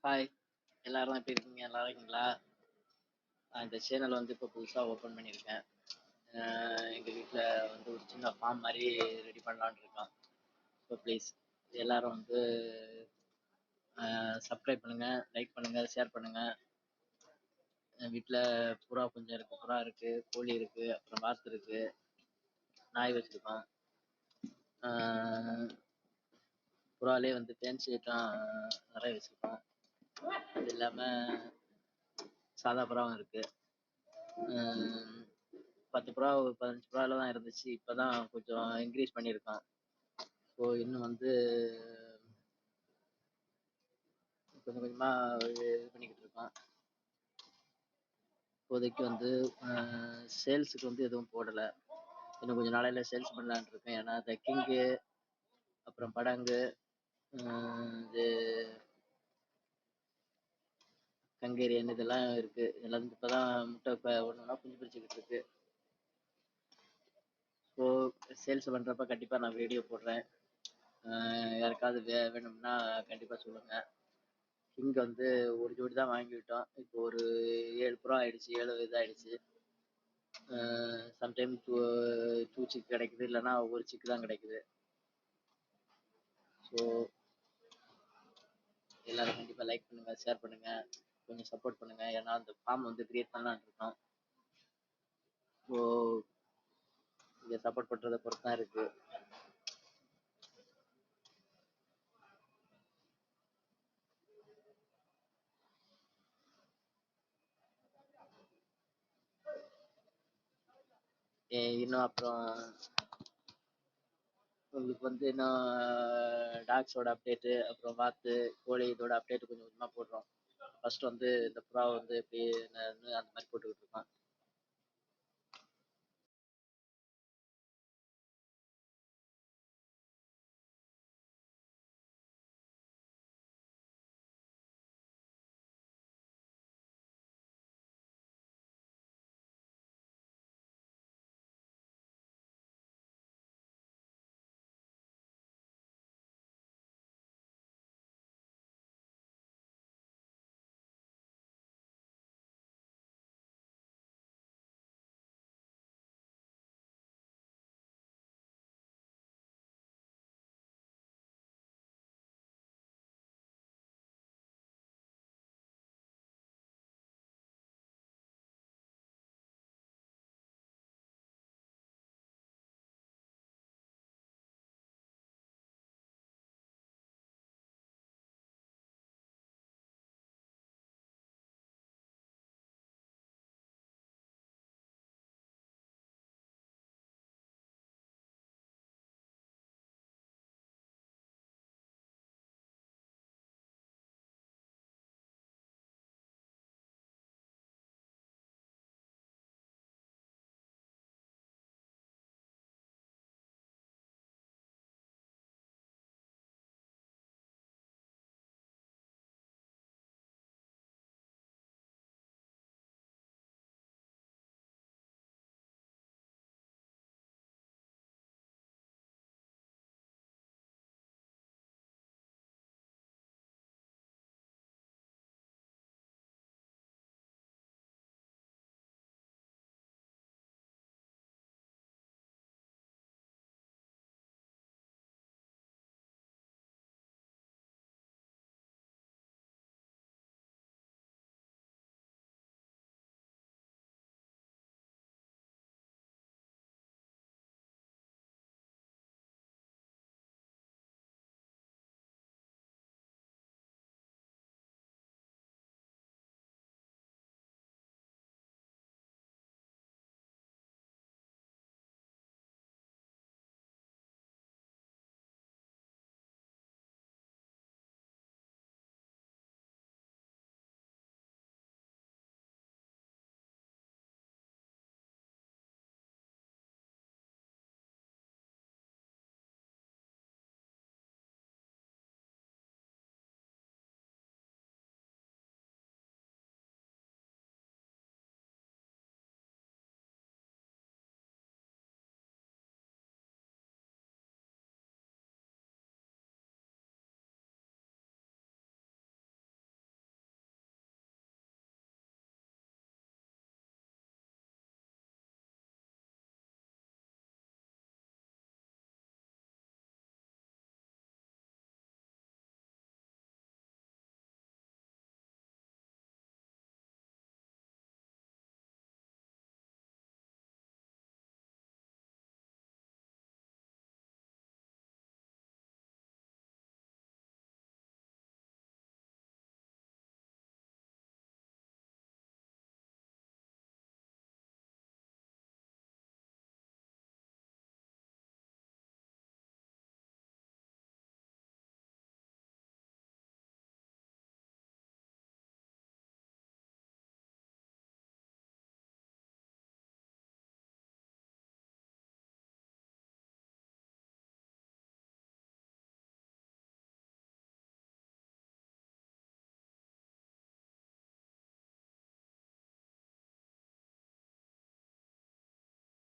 Hi! எல்லாரும் எப்படி இருக்கீங்க? நல்லா இருக்கீங்களா? நான் இந்த சேனல் வந்து இப்போ புதுசா ஓப்பன் பண்ணியிருக்கேன். அ எங்க வீட்ல வந்து ஒரு சின்ன ஃபார்ம் மாரி ரெடி பண்ணலான்னு இருக்கோம். ஸோ ப்ளீஸ் எல்லாரும் வந்து சப்ஸ்கிரைப் பண்ணுங்க, லைக் பண்ணுங்க, ஷேர் பண்ணுங்க. என் வீட்ல புறா கொஞ்சம் இருக்கு. புறா இருக்கு, கோழி இருக்கு, அப்புறம் வாத்து இருக்கு, நாய் வச்சிருக்கோம். அ புறாலயே வந்து ஃபேன்சி ஐட்டம் நெறைய வச்சிருக்கோம். அது இல்லாம சாதா புறாவும் இருக்கு. ம் 10 புறா, 15 புறால தான் இருந்துச்சு. இப்ப தான் கொஞ்சம் இன்க்ரீஸ் பண்ணியிருக்கோம். ஸோ இன்னும் வந்து கொஞ்சம் கொஞ்சமா இது பண்ணிக்கிட்டு இருக்கோம். இப்போதைக்கு வந்து சேல்ஸுக்கு வந்து எதுவும் போடல. இன்னும் கொஞ்ச நாளையில சேல்ஸ் பண்ணலான்னு இருக்கேன். ஏன்னா இந்த கிங்கு, அப்புறம் படங்கு, இது கங்கேரியன் இதெல்லாம் இருக்கு. இதெல்லாம் இப்பதான் முட்டை ஒண்ணு ஒண்ணா குஞ்சு பொரிச்சுக்கிட்டு இருக்கு. ஸோ சேல்ஸ் பண்றப்ப கண்டிப்பா நான் வீடியோ போடுறேன். யாருக்காவது வேணும்னா கண்டிப்பா சொல்லுங்க. கிங் வந்து ஒரு ஜோடி தான் வாங்கிவிட்டோம். இப்போ ஒரு 7 புறா ஆயிடுச்சு. 7 இதாயிடுச்சு. சம்டைம் 2 சிக் கிடைக்குது, இல்லைன்னா ஒரு சிக்கு தான் கிடைக்குது. ஸோ எல்லாரும் கண்டிப்பாக லைக் பண்ணுங்க, ஷேர் பண்ணுங்க, கொஞ்சம் சப்போர்ட் பண்ணுங்க. ஏன்னா அந்த ஃபார்ம் வந்து கிரியேட் பண்ணலான்னு இருக்கோம். ஸோ இங்கே சப்போர்ட் பண்ணுறதை பொறுத்து தான் இருக்கு. இன்னும் அப்புறம் உங்களுக்கு வந்து இன்னும் டாக்ஸோட அப்டேட்டு, அப்புறம் வாத்து, கோழி இதோட அப்டேட்டு கொஞ்சம் கொஞ்சமாக போடுறோம். ஃபர்ஸ்ட் வந்து இந்த புறா வந்து எப்படி என்னன்னு அந்த மாதிரி போட்டுக்கிட்டு இருக்கோம்.